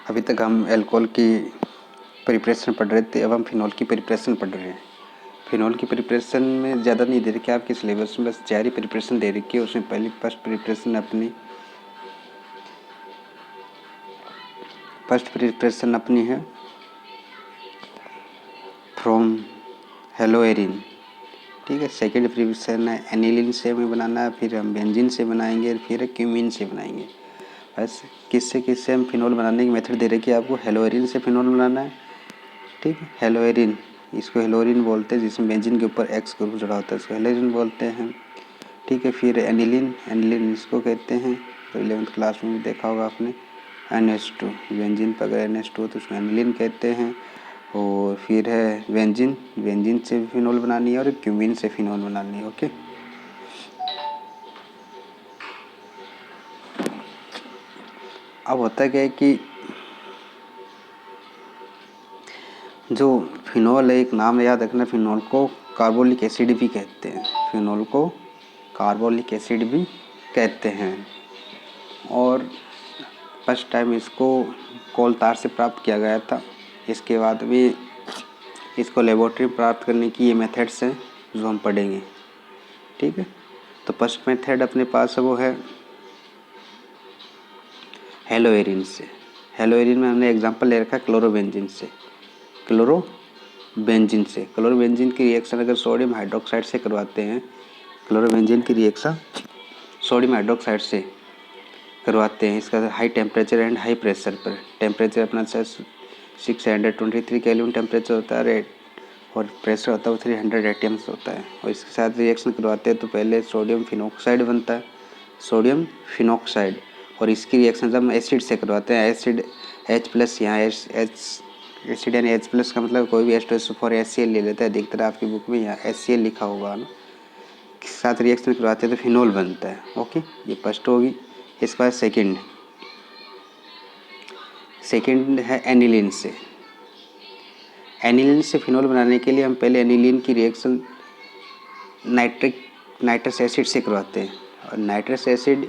अभी तक हम अल्कोहल की प्रिपरेशन पढ़ रहे थे, अब हम फिनॉल की प्रिपरेशन पढ़ रहे हैं। फिनॉल की प्रिपरेशन में ज़्यादा नहीं दे रखी आपके सिलेबस में, बस जारी प्रिपरेशन दे रखी है। उसमें पहली फर्स्ट प्रिपरेशन अपनी है फ्रॉम हेलोएरिन, ठीक है। सेकेंड प्रिपरेशन है एनिलीन से हमें बनाना है, फिर हम बेंजीन से बनाएंगे, फिर क्यूमीन से बनाएंगे। बस किससे हम फिनॉल बनाने की मेथड दे रखी है आपको। हेलोएरिन से फिनॉल बनाना है, ठीक है। हेलोएरिन, इसको हेलोरिन बोलते हैं, जिसमें बेंजीन के ऊपर एक्स ग्रुप जुड़ा होता है, उसको हेलोरिन बोलते हैं, ठीक है। फिर एनिलीन इसको कहते हैं, तो 11th क्लास में भी देखा होगा आपने। NH2, बेंजीन पर अगर NH2 हो तो उसको एनिलीन कहते हैं। और फिर है बेंजीन से फिनॉल बनानी है और क्यूमीन से फिनॉल बनानी है, ओके। अब होता क्या है कि जो फिनॉल है, एक नाम याद रखना, फिनॉल को कार्बोलिक एसिड भी कहते हैं, फिनॉल को कार्बोलिक एसिड भी कहते हैं। और फर्स्ट टाइम इसको कोल तार से प्राप्त किया गया था। इसके बाद भी इसको लेबोरेटरी में प्राप्त करने की ये मेथड्स हैं जो हम पढ़ेंगे, ठीक है। तो फर्स्ट मेथड अपने पास है वो है हेलोएरिन से। हेलोएरिन में हमने एग्जांपल ले रखा है क्लोरोबेंजीन की रिएक्शन अगर सोडियम हाइड्रोक्साइड से करवाते हैं, क्लोरोबेंजीन की रिएक्शन सोडियम हाइड्रोक्साइड से करवाते हैं, इसका high temperature and high pressure पर। टेम्परेचर अपना 623 केल्विन टेम्परेचर होता है और प्रेशर होता है वो 300 atms होता है। और इसके साथ रिएक्शन करवाते हैं तो पहले सोडियम फिनॉक्साइड बनता है, सोडियम फिनॉक्साइड। और इसकी रिएक्शन जब हम एसिड से करवाते हैं, एसिड H+, यहाँ एसिड यानी H+ का मतलब कोई भी H2SO4 HCl ले लेता है, अधिकतर आपकी बुक में यहाँ HCl लिखा होगा ना। के साथ रिएक्शन करवाते हैं तो फिनॉल बनता है, ओके। ये फर्स्ट होगी। इसके बाद सेकेंड है एनिलीन से। एनिलीन से फिनॉल बनाने के लिए हम पहले एनिलीन की रिएक्शन नाइट्रस एसिड से करवाते हैं। और नाइट्रस एसिड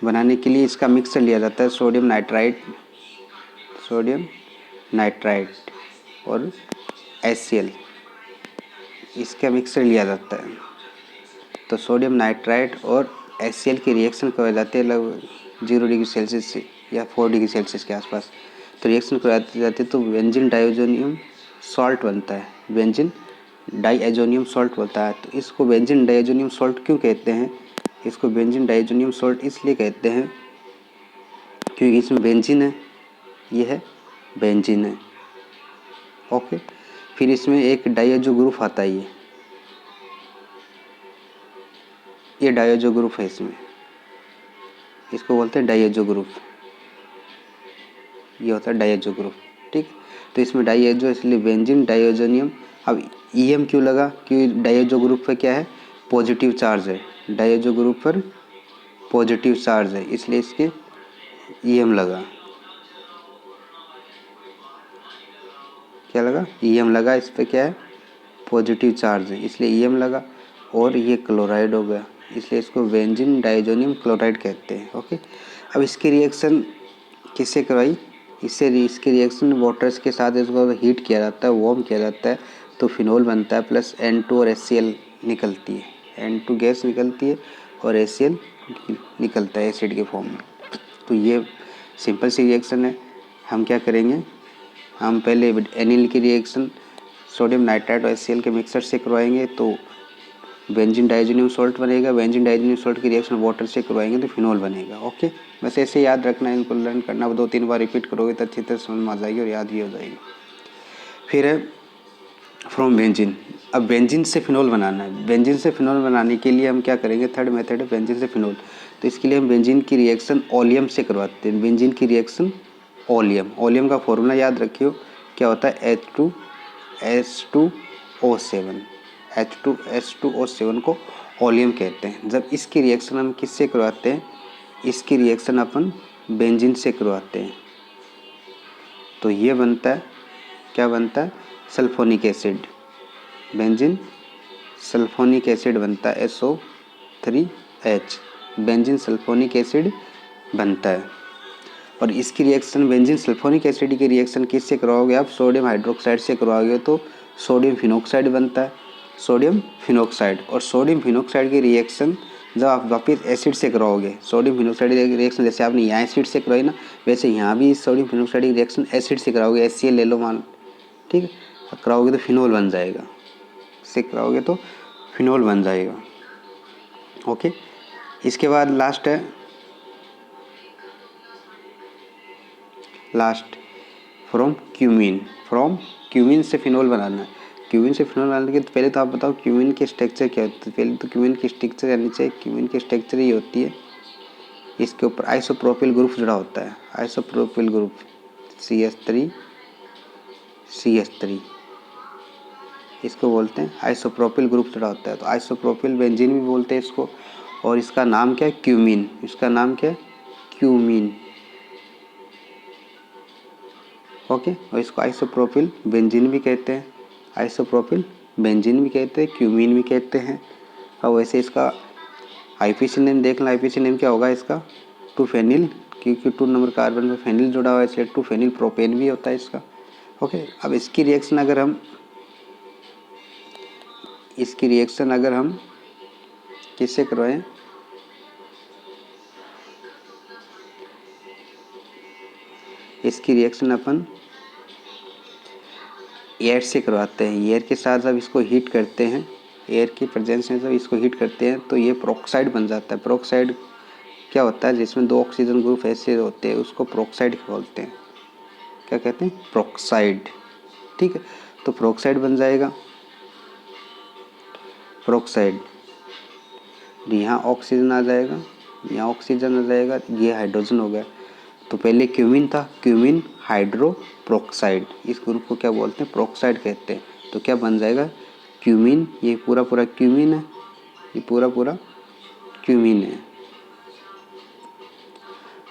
बनाने के लिए इसका मिक्सर लिया जाता है, सोडियम नाइट्राइट और HCl, इसका मिक्सर लिया जाता है। तो सोडियम नाइट्राइट और HCl की रिएक्शन करवाई जाती है लगभग 0 डिग्री सेल्सियस से या 4 डिग्री सेल्सियस के आसपास। तो रिएक्शन करवाई जाती है तो बेंजीन डाइएजोनियम सॉल्ट बनता है, बेंजीन डाइएजोनियम सॉल्ट होता है। तो इसको बेंजीन डाइएजोनियम सॉल्ट क्यों कहते हैं? इसको बेंजीन डाइएजोनियम सॉल्ट इसलिए कहते हैं क्योंकि इसमें बेंजीन है, ये है बेंजीन है, ओके। फिर इसमें एक डाइएजो ग्रुप आता है, ये डाइएजो ग्रुप है, इसमें इसको बोलते हैं डाइएजो ग्रुप, ये होता है डाइएजो ग्रुप, ठीक। तो इसमें डाइएजो इसलिए बेंजीन डाइएजोनियम। अब EM क्यों लगा? क्योंकि डाइएजो ग्रुप पर क्या है? पॉजिटिव चार्ज है, डाइएजो ग्रुप पर पॉजिटिव चार्ज है, इसलिए इसके EM लगा। क्या लगा? EM लगा, इस पर क्या है? पॉजिटिव चार्ज है, इसलिए EM लगा। और ये क्लोराइड हो गया, इसलिए इसको बेंजीन डाइएजोनियम क्लोराइड कहते हैं, ओके। अब इसकी रिएक्शन किससे करवाई? इसकी रिएक्शन वाटर्स के साथ इसको हीट किया जाता है, वार्म किया जाता है, तो फिनॉल बनता है, प्लस N2 और HCl निकलती है, N2 गैस निकलती है और HCl निकलता है एसिड के फॉर्म में। तो ये सिंपल सी रिएक्शन है। हम क्या करेंगे, हम पहले एनिल की रिएक्शन सोडियम नाइट्राइट और HCl के मिक्सर से करवाएंगे तो बेंजीन डाइएजोनियम सॉल्ट बनेगा, बेंजीन डाइएजोनियम सॉल्ट की रिएक्शन वाटर से करवाएंगे तो फिनॉल बनेगा, ओके। बस ऐसे याद रखना है, इनको लर्न करना, 2-3 बार रिपीट करोगे तो अच्छी तरह समझ में आ जाएगी और याद भी हो जाएगी। फिर है फ्रॉम बेंजीन। अब बेंजीन से फिनॉल बनाना है। बेंजीन से फिनॉल बनाने के लिए हम क्या करेंगे? थर्ड मेथड है बेंजीन से फिनॉल। तो इसके लिए हम बेंजीन की रिएक्शन ओलियम से करवाते हैं, बेंजीन की रिएक्शन ओलियम का फॉर्मूला याद रखियो, क्या होता है? H2SO7 को ओलियम कहते हैं। जब इसकी रिएक्शन हम किससे करवाते हैं? इसकी रिएक्शन अपन बेंजीन से करवाते हैं तो ये बनता है, क्या बनता है? Sulphonic acid, benzene sulphonic acid बनता है SO3H, बेंजीन सल्फोनिक एसिड बनता है। और इसकी रिएक्शन बेंजीन सल्फोनिक एसिड की रिएक्शन किससे करवाओगे आप? सोडियम हाइड्रोक्साइड से करवाओगे तो सोडियम फिनोक्साइड बनता है, सोडियम फिनोक्साइड। और सोडियम फिनोक्साइड की रिएक्शन जब आप वापस एसिड से करवाओगे, सोडियम फिनोक्साइड की रिएक्शन जैसे आपने यहाँ एसिड से करवाई ना, वैसे यहाँ भी सोडियम फिनोक्साइड की रिएक्शन एसिड से कराओगे, HCl ले लो मान, ठीक है, कराओगे तो फिनोल बन जाएगा, इससे कराओगे तो फिनोल बन जाएगा। ओके, इसके बाद लास्ट है, लास्ट फ्रॉम क्यूमीन से फिनोल बनाना है। क्यूमीन से फिनोल बनाने के तो पहले तो आप बताओ क्यूमीन की स्ट्रक्चर क्या होती है? पहले तो क्यूमीन की स्ट्रक्चर यानी चाहिए, क्यूमीन की स्ट्रक्चर ये होती है, इसके ऊपर आइसोप्रोपिल ग्रुप जुड़ा होता है, आइसोप्रोपिल ग्रुप CH3 इसको बोलते हैं आइसोप्रोपिल ग्रुप जुड़ा होता है, तो आइसोप्रोपिल बेंजीन भी बोलते हैं इसको। और इसका नाम क्या है? क्यूमीन। इसका नाम क्या है? क्यूमीन। ओके, और इसको आइसोप्रोपिल बेंजीन भी कहते हैं, आइसोप्रोपिल बेंजीन भी कहते हैं, क्यूमीन भी कहते हैं। और वैसे इसका आईपीसी नेम देख लें, आईपीसी नेम क्या होगा इसका? 2 फेनिल, क्योंकि 2 नंबर कार्बन में फेनिल जुड़ा हुआ है इसलिए 2 फेनिल प्रोपेन भी होता है इसका। ओके, अब इसकी रिएक्शन अगर हम किससे करवाएं? इसकी रिएक्शन अपन एयर से करवाते हैं। एयर के साथ जब इसको हीट करते हैं, एयर की प्रेजेंस में जब इसको हीट करते हैं तो ये प्रोक्साइड बन जाता है। प्रोक्साइड क्या होता है? जिसमें 2 ऑक्सीजन ग्रुप ऐसे होते हैं, उसको प्रोक्साइड बोलते हैं। क्या कहते हैं? प्रोक्साइड। ठीक है, तो प्रोक्साइड बन जाएगा, प्रोक्साइड। यहाँ ऑक्सीजन आ जाएगा, यहाँ ऑक्सीजन आ जाएगा, ये हाइड्रोजन हो गया। तो पहले क्यूमीन था, क्यूमीन हाइड्रोप्रोक्साइड, इस ग्रुप को क्या बोलते हैं? प्रोक्साइड कहते हैं। तो क्या बन जाएगा? क्यूमीन। ये पूरा पूरा क्यूमीन है, ये पूरा पूरा क्यूमीन है,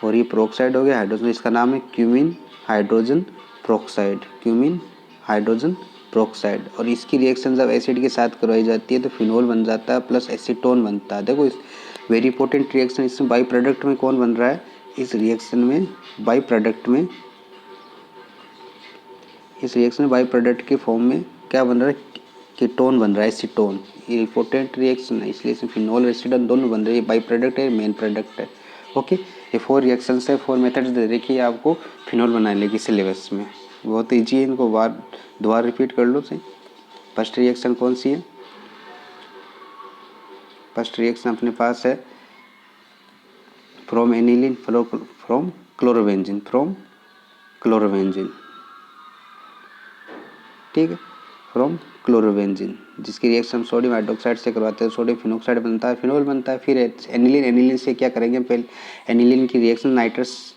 और ये प्रोक्साइड हो गया हाइड्रोजन। इसका नाम है cumene hydrogen peroxide, cumene hydrogen peroxide. और इसकी रिएक्शन जब एसिड के साथ करवाई जाती है तो फिनोल बन जाता है प्लस एसीटोन बनता है। देखो, इस वेरी इंपॉर्टेंट रिएक्शन, इसमें बाई प्रोडक्ट में कौन बन रहा है? इस रिएक्शन में बाई प्रोडक्ट में, इस रिएक्शन में बाई प्रोडक्ट के फॉर्म में क्या बन रहा है? कीटोन बन रहा है, एसीटोन। ये इंपॉर्टेंट रिएक्शन है, इसलिए इसमें फिनोल एसीटोन दोनों बन रहे हैं। बाई प्रोडक्ट है, मेन प्रोडक्ट है। ओके, ये 4 रिएक्शंस है, 4 मेथड्स दे रखी है आपको फिनोल बनाने की सिलेबस में। बहुत ईजी है, इनको दोबारा रिपीट कर लो सही। फर्स्ट रिएक्शन कौन सी है? फर्स्ट रिएक्शन अपने पास है फ्रॉम एनिलीन फ्रॉम क्लोरोबेंजीन, ठीक है, फ्रॉम क्लोरोबेंजीन, जिसकी रिएक्शन सोडियम हाइड्रोक्साइड से करवाते हैं, सोडियम फिनोक्साइड बनता है, फिनोल बनता है। फिर एनिलीन से क्या करेंगे? पहले एनिलीन की रिएक्शन नाइट्रस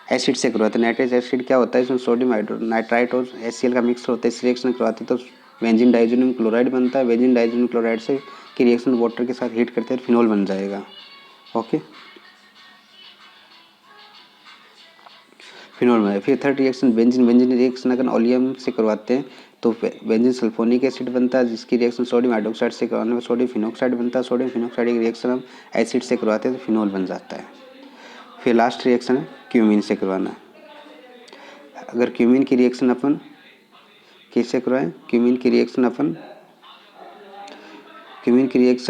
एसिड से करवाते हैं। नाइट्रस एसिड क्या होता है? इसमें सोडियम नाइट्राइट और HCl का मिक्स होता है, इस रिएक्शन करवाते हैं तो बेंजीन डाइजोनियम क्लोराइड बनता है। बेंजीन डाइजोनियम क्लोराइड से की रिएक्शन वाटर के साथ हीट करते हैं, फिनोल बन जाएगा। ओके, फिनोल में। फिर थर्ड रिएक्शन बेंजीन रिएक्शन अगर ओलियम से करवाते हैं तो बेंजीन सल्फोनिक एसिड बनता है, जिसकी रिएक्शन सोडियम हाइड्रोक्साइड से करवाने में सोडियम फिनोक्साइड बनता है। सोडियम फिनोक्साइड की रिएक्शन हम एसिड से करवाते हैं तो फिनोल बन जाता है। फिर लास्ट रिएक्शन है क्यूमीन से करवाना। अगर क्यूमीन की रिएक्शन अपन किससे करवाएं? क्यूमीन की रिएक्शन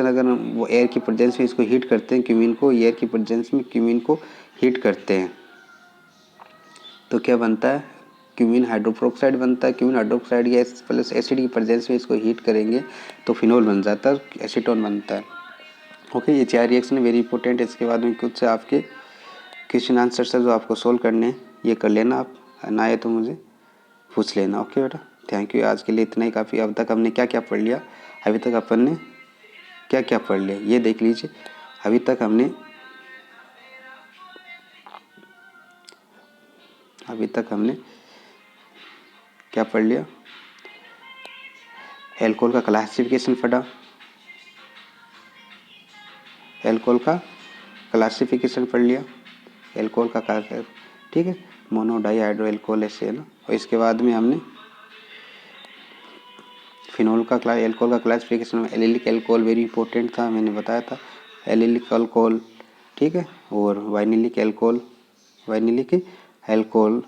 अगर हम वो एयर की प्रेजेंस में इसको हीट करते हैं, क्यूमीन को एयर की प्रेजेंस में क्यूमीन को हीट करते हैं तो क्या बनता है? क्यूमीन हाइड्रोप्रोक्साइड बनता है। Cumene hydroxide gas plus acid की प्रेजेंस में इसको हीट करेंगे तो फिनोल बन जाता है, एसीटोन बनता है। ओके, ये 4 रिएक्शन वेरी इंपॉर्टेंट है। इसके बाद में कुछ से आपके क्वेश्चन आंसर से जो आपको सोल्व करने हैं ये कर लेना आप, ना आए तो मुझे पूछ लेना। ओके बेटा, थैंक यू। आज के लिए इतना ही काफ़ी। अब तक हमने क्या क्या पढ़ लिया? अभी तक अपन ने क्या क्या पढ़ लिया ये देख लीजिए। अभी तक हमने क्या पढ़ लिया? एल्कोहल का क्लासिफिकेशन पढ़ा, एल्कोहल का क्लासिफिकेशन पढ़ लिया, एल्कोहल का ठीक है, मोनो डाई हाइड्रो एल्कोहल ऐसे है ना। और इसके बाद में हमने फिनोल का क्लास, एल्कोहल का क्लासिफिकेशन में एलिलिक एल्कोहल वेरी इंपॉर्टेंट था, मैंने बताया था एलिलिक अल्कोहल, ठीक है। और वाइनिलिक एल्कोहल, वाइनिलिक एल्कोहल,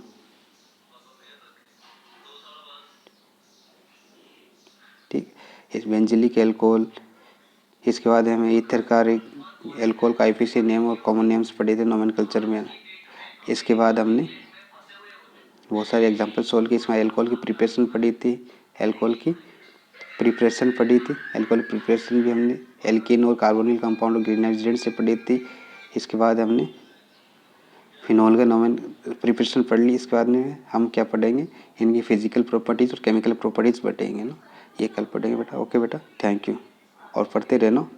ठीक। इस बेंजिलिक एल्कोहल, इसके बाद हमें ईथर का एल्कोहल का आईपीसी नेम और कॉमन नेम्स पढ़े थे नोमेनकल्चर में। इसके बाद हमने बहुत सारे एग्जांपल सोल्व किए। इसमें एल्कोहल की प्रिपरेशन पढ़ी थी, एल्कोहल की प्रिपरेशन पढ़ी थी, एल्कोहल प्रिपरेशन भी हमने एल्कीन और कार्बोनिल कंपाउंड और ग्रीन एजेंट से पढ़ी थी। इसके बाद हमने फिनॉल का नोमेन प्रिपरेशन पढ़ ली। इसके बाद में हम क्या पढ़ेंगे, इनकी फिजिकल प्रॉपर्टीज़ और केमिकल प्रॉपर्टीज़ पढ़ेंगे ना, ये कल पढ़ेंगे बेटा। ओके बेटा, थैंक यू, और पढ़ते रहना।